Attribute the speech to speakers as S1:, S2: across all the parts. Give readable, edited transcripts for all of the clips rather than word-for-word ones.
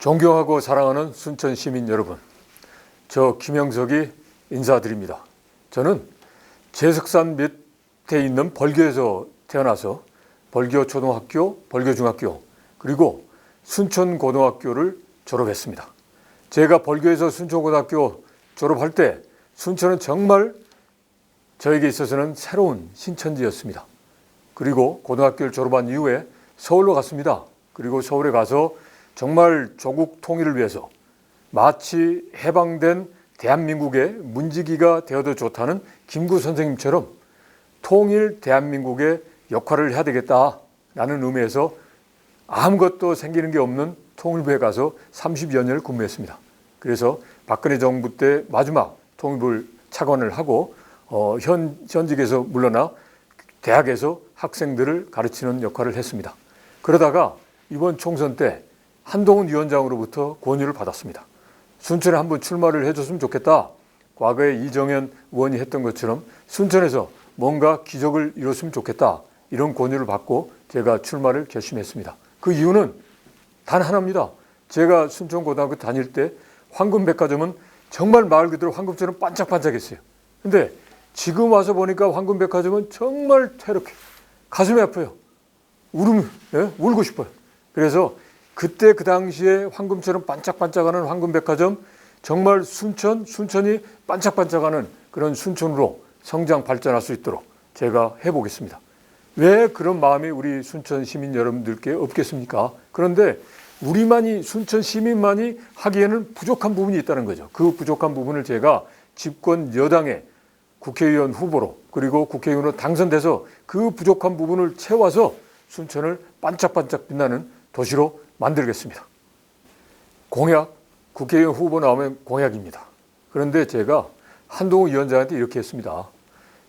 S1: 존경하고 사랑하는 순천 시민 여러분, 저 김영석이 인사드립니다. 저는 제석산 밑에 있는 벌교에서 태어나서 벌교 초등학교, 벌교 중학교, 그리고 순천 고등학교를 졸업했습니다. 제가 벌교에서 순천 고등학교 졸업할 때 순천은 정말 저에게 있어서는 새로운 신천지였습니다. 그리고 고등학교를 졸업한 이후에 서울로 갔습니다. 그리고 서울에 가서 정말 조국 통일을 위해서 마치 해방된 대한민국의 문지기가 되어도 좋다는 김구 선생님처럼 통일 대한민국의 역할을 해야 되겠다라는 의미에서 아무것도 생기는 게 없는 통일부에 가서 30여 년을 근무했습니다. 그래서 박근혜 정부 때 마지막 통일부를 차관을 하고 현직에서 물러나 대학에서 학생들을 가르치는 역할을 했습니다. 그러다가 이번 총선 때 한동훈 위원장으로부터 권유를 받았습니다. 순천에 한번 출마를 해줬으면 좋겠다. 과거에 이정현 의원이 했던 것처럼 순천에서 뭔가 기적을 이뤘으면 좋겠다. 이런 권유를 받고 제가 출마를 결심했습니다. 그 이유는 단 하나입니다. 제가 순천고등학교 다닐 때 황금백화점은 정말 말 그대로 황금처럼 반짝반짝했어요. 근데 지금 와서 보니까 황금백화점은 정말 퇴력해. 가슴이 아파요. 울고 싶어요. 그래서 그때 그 당시에 황금처럼 반짝반짝하는 황금백화점, 정말 순천이 반짝반짝하는 그런 순천으로 성장 발전할 수 있도록 제가 해보겠습니다. 왜 그런 마음이 우리 순천 시민 여러분들께 없겠습니까? 그런데 우리만이, 순천 시민만이 하기에는 부족한 부분이 있다는 거죠. 그 부족한 부분을 제가 집권 여당의 국회의원 후보로, 그리고 국회의원으로 당선돼서 그 부족한 부분을 채워서 순천을 반짝반짝 빛나는 도시로 만들겠습니다. 공약, 국회의원 후보 나오면 공약입니다. 그런데 제가 한동훈 위원장한테 이렇게 했습니다.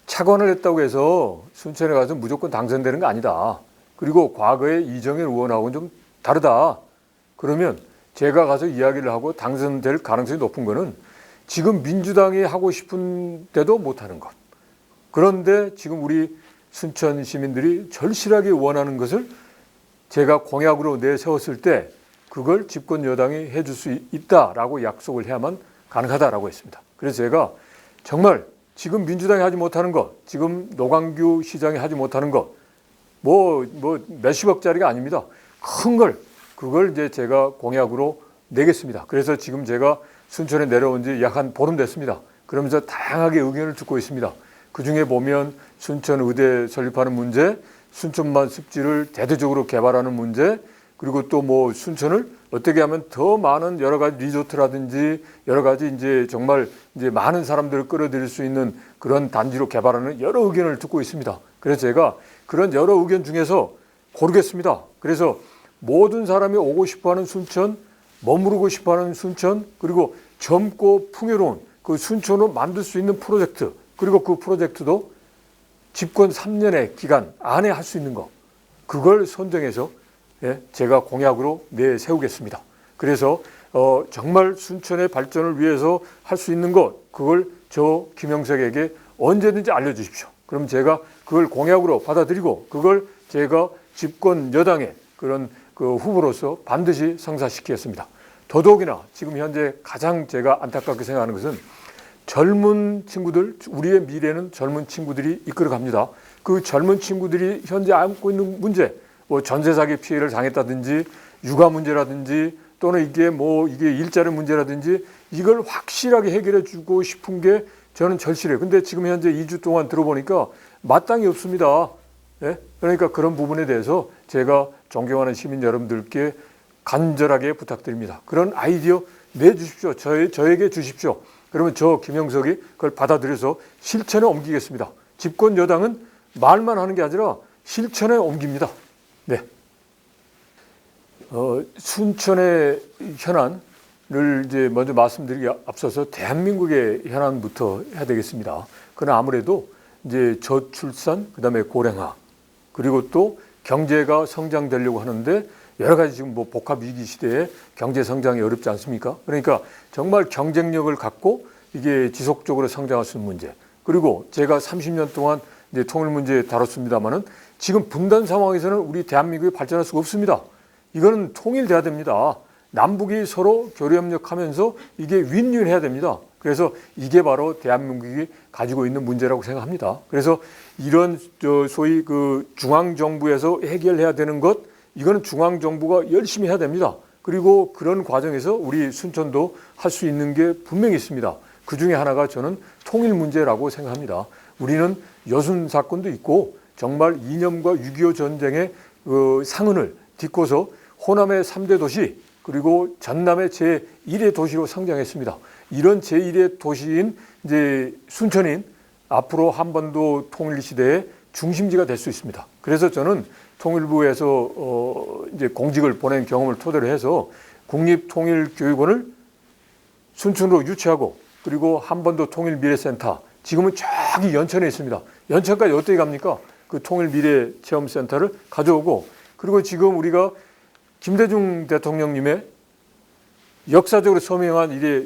S1: 차관을 했다고 해서 순천에 가서 무조건 당선되는 거 아니다. 그리고 과거에 이정현 의원하고는 좀 다르다. 그러면 제가 가서 이야기를 하고 당선될 가능성이 높은 거는 지금 민주당이 하고 싶은데도 못하는 것. 그런데 지금 우리 순천 시민들이 절실하게 원하는 것을 제가 공약으로 내세웠을 때 그걸 집권 여당이 해줄 수 있다라고 약속을 해야만 가능하다라고 했습니다. 그래서 제가 정말 지금 민주당이 하지 못하는 것, 지금 노광규 시장이 하지 못하는 것, 몇십억짜리가 아닙니다. 큰 걸, 그걸 이제 제가 공약으로 내겠습니다. 그래서 지금 제가 순천에 내려온 지 약 한 보름 됐습니다. 그러면서 다양하게 의견을 듣고 있습니다. 그 중에 보면 순천 의대 설립하는 문제, 순천만 습지를 대대적으로 개발하는 문제, 그리고 또 순천을 어떻게 하면 더 많은 여러 가지 리조트라든지 여러 가지 이제 정말 이제 많은 사람들을 끌어들일 수 있는 그런 단지로 개발하는 여러 의견을 듣고 있습니다. 그래서 제가 그런 여러 의견 중에서 고르겠습니다. 그래서 모든 사람이 오고 싶어하는 순천, 머무르고 싶어하는 순천, 그리고 젊고 풍요로운 그 순천으로 만들 수 있는 프로젝트, 그리고 그 프로젝트도 집권 3년의 기간 안에 할 수 있는 거, 그걸 선정해서 제가 공약으로 내세우겠습니다. 그래서 정말 순천의 발전을 위해서 할 수 있는 것, 그걸 저 김영석에게 언제든지 알려주십시오. 그럼 제가 그걸 공약으로 받아들이고 그걸 제가 집권 여당의 그런 그 후보로서 반드시 성사시키겠습니다. 더더욱이나 지금 현재 가장 제가 안타깝게 생각하는 것은 젊은 친구들, 우리의 미래는 젊은 친구들이 이끌어갑니다. 그 젊은 친구들이 현재 안고 있는 문제, 전세 사기 피해를 당했다든지 육아 문제라든지 또는 이게 일자리 문제라든지 이걸 확실하게 해결해 주고 싶은 게 저는 절실해요. 근데 지금 현재 2주 동안 들어보니까 마땅히 없습니다. 그러니까 그런 부분에 대해서 제가 존경하는 시민 여러분들께 간절하게 부탁드립니다. 그런 아이디어 내주십시오. 저에게 주십시오. 그러면 저 김영석이 그걸 받아들여서 실천에 옮기겠습니다. 집권 여당은 말만 하는 게 아니라 실천에 옮깁니다. 네. 순천의 현안을 이제 먼저 말씀드리기 앞서서 대한민국의 현안부터 해야 되겠습니다. 그건 아무래도 이제 저출산, 그다음에 고령화, 그리고 또 경제가 성장되려고 하는데 여러 가지 지금 복합 위기 시대에 경제 성장이 어렵지 않습니까? 그러니까 정말 경쟁력을 갖고 이게 지속적으로 성장할 수 있는 문제. 그리고 제가 30년 동안 이제 통일 문제 다뤘습니다만은 지금 분단 상황에서는 우리 대한민국이 발전할 수가 없습니다. 이거는 통일돼야 됩니다. 남북이 서로 교류협력하면서 이게 윈윈해야 됩니다. 그래서 이게 바로 대한민국이 가지고 있는 문제라고 생각합니다. 그래서 이런 소위 그 중앙정부에서 해결해야 되는 것, 이거는 중앙정부가 열심히 해야 됩니다. 그리고 그런 과정에서 우리 순천도 할 수 있는 게 분명히 있습니다. 그 중에 하나가 저는 통일 문제라고 생각합니다. 우리는 여순 사건도 있고 정말 이념과 6.25 전쟁의 상흔을 딛고서 호남의 3대 도시 그리고 전남의 제1의 도시로 성장했습니다. 이런 제1의 도시인 이제 순천인 앞으로 한반도 통일 시대의 중심지가 될 수 있습니다. 그래서 저는 통일부에서 이제 공직을 보낸 경험을 토대로 해서 국립통일교육원을 순천으로 유치하고 그리고 한반도 통일미래센터 지금은 저기 연천에 있습니다. 연천까지 어떻게 갑니까? 그 통일미래체험센터를 가져오고 그리고 지금 우리가 김대중 대통령님의 역사적으로 서명한 이래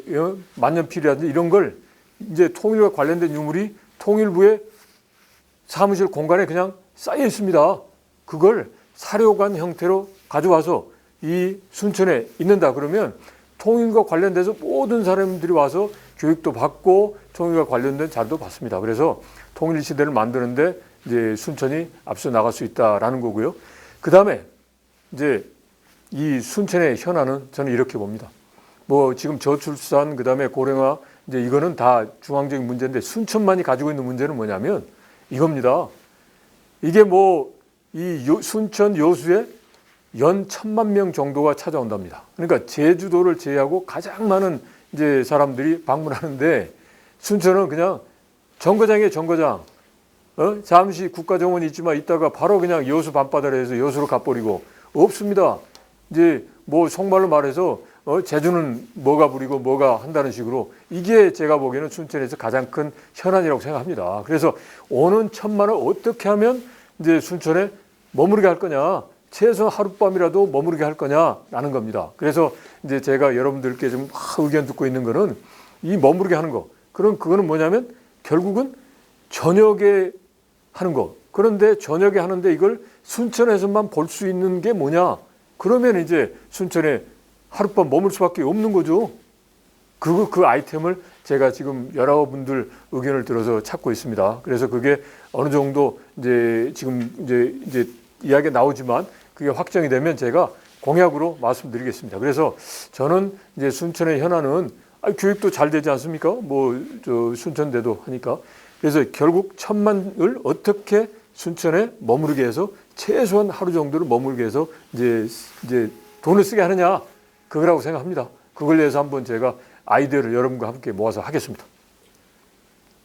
S1: 만년필이라든지 이런 걸 이제 통일과 관련된 유물이 통일부의 사무실 공간에 그냥 쌓여 있습니다. 그걸 사료관 형태로 가져와서 이 순천에 있는다 그러면 통일과 관련돼서 모든 사람들이 와서 교육도 받고 통일과 관련된 자료도 받습니다. 그래서 통일 시대를 만드는데 이제 순천이 앞서 나갈 수 있다라는 거고요. 그 다음에 이제 이 순천의 현안은 저는 이렇게 봅니다. 뭐 지금 저출산 그다음에 고령화 이제 이거는 다 중앙적인 문제인데 순천만이 가지고 있는 문제는 뭐냐면 이겁니다. 이게 뭐 이 순천 여수에 연 1,000만 명 정도가 찾아온답니다. 그러니까 제주도를 제외하고 가장 많은 이제 사람들이 방문하는데 순천은 그냥 정거장이에요, 정거장. 잠시 국가정원이 있지만 이따가 바로 그냥 여수 밤바다로 해서 여수로 가버리고 없습니다. 이제 뭐 속말로 말해서 제주는 뭐가 부리고 뭐가 한다는 식으로 이게 제가 보기에는 순천에서 가장 큰 현안이라고 생각합니다. 그래서 오는 1,000만을 어떻게 하면 이제 순천에 머무르게 할 거냐, 최소 하룻밤이라도 머무르게 할 거냐라는 겁니다. 그래서 이제 제가 여러분들께 좀 의견 듣고 있는 거는 이 머무르게 하는 거. 그거는 뭐냐면 결국은 저녁에 하는 거. 그런데 저녁에 하는데 이걸 순천에서만 볼 수 있는 게 뭐냐? 그러면 이제 순천에 하룻밤 머물 수밖에 없는 거죠. 그 아이템을 제가 지금 여러분들 의견을 들어서 찾고 있습니다. 그래서 그게 어느 정도 이제 지금 이제 이야기가 나오지만 그게 확정이 되면 제가 공약으로 말씀드리겠습니다. 그래서 저는 이제 순천의 현안은 교육도 잘 되지 않습니까? 뭐 순천대도 하니까. 그래서 결국 1,000만을 어떻게 순천에 머무르게 해서 최소한 하루 정도를 머물게 해서 이제 돈을 쓰게 하느냐 그거라고 생각합니다. 그걸 위해서 한번 제가 아이디어를 여러분과 함께 모아서 하겠습니다.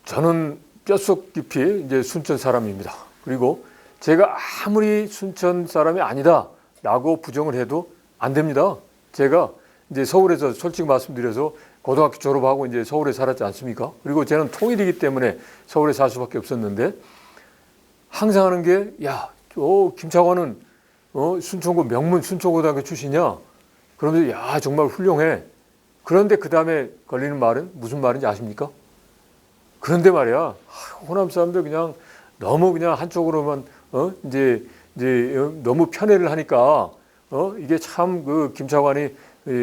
S1: 저는 뼛속 깊이 이제 순천 사람입니다. 그리고 제가 아무리 순천 사람이 아니다라고 부정을 해도 안 됩니다. 제가 이제 서울에서 솔직히 말씀드려서 고등학교 졸업하고 이제 서울에 살았지 않습니까? 그리고 저는 통일이기 때문에 서울에 살 수밖에 없었는데 항상 하는 게 김창완은 순천고 명문 순천고등학교 출신이야. 그러면서 정말 훌륭해. 그런데 그 다음에 걸리는 말은 무슨 말인지 아십니까? 그런데 말이야 호남 사람들 그냥 너무 그냥 한쪽으로만 이제 너무 편애를 하니까 이게 참 그 김창완이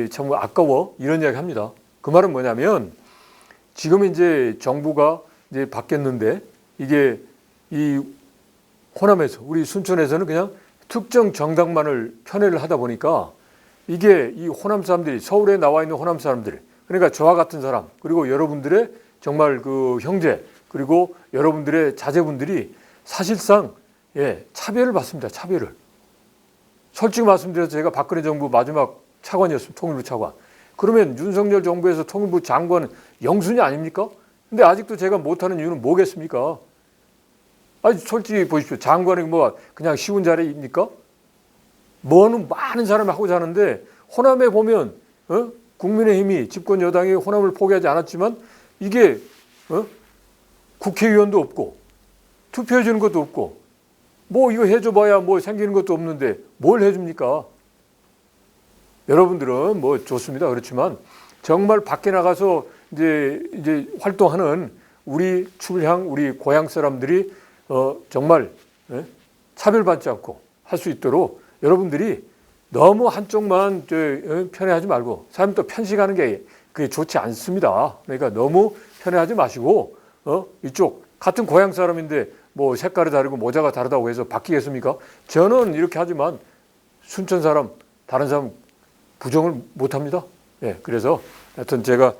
S1: 참 아까워 이런 이야기 합니다. 그 말은 뭐냐면 지금 이제 정부가 이제 바뀌었는데 이게 이 호남에서 우리 순천에서는 그냥 특정 정당만을 편애를 하다 보니까 이게 이 호남 사람들이 서울에 나와 있는 호남 사람들 그러니까 저와 같은 사람 그리고 여러분들의 정말 그 형제 그리고 여러분들의 자제분들이 사실상 차별을 받습니다. 차별을. 솔직히 말씀드려서 제가 박근혜 정부 마지막 차관이었습니다. 통일부 차관. 그러면 윤석열 정부에서 통일부 장관 영순이 아닙니까? 근데 아직도 제가 못하는 이유는 뭐겠습니까? 아니 솔직히 보십시오. 장관이 뭐 그냥 쉬운 자리입니까? 뭐는 많은 사람이 하고 자는데 호남에 보면 국민의힘이 집권 여당이 호남을 포기하지 않았지만 이게 국회의원도 없고 투표해 주는 것도 없고 뭐 이거 해줘봐야 뭐 생기는 것도 없는데 뭘 해줍니까? 여러분들은 뭐 좋습니다. 그렇지만 정말 밖에 나가서 이제 활동하는 우리 출향 우리 고향 사람들이 정말 차별받지 않고 할 수 있도록 여러분들이 너무 한쪽만 편애하지 말고 사람 또 편식하는 게 그게 좋지 않습니다. 그러니까 너무 편애하지 마시고 이쪽 같은 고향 사람인데 뭐 색깔이 다르고 모자가 다르다고 해서 바뀌겠습니까? 저는 이렇게 하지만 순천 사람 다른 사람 부정을 못합니다. 예, 그래서 하여튼 제가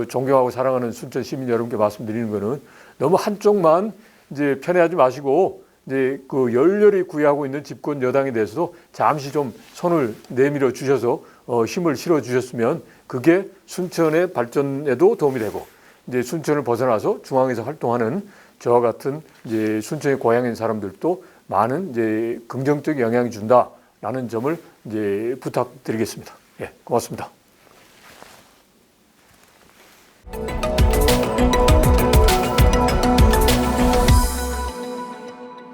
S1: 존경하고 사랑하는 순천 시민 여러분께 말씀드리는 거는 너무 한쪽만 이제 편애하지 마시고 이제 그 열렬히 구애하고 있는 집권 여당에 대해서도 잠시 좀 손을 내밀어 주셔서 힘을 실어 주셨으면 그게 순천의 발전에도 도움이 되고 이제 순천을 벗어나서 중앙에서 활동하는 저와 같은 이제 순천의 고향인 사람들도 많은 이제 긍정적 영향이 준다라는 점을 이제 부탁드리겠습니다. 예, 고맙습니다.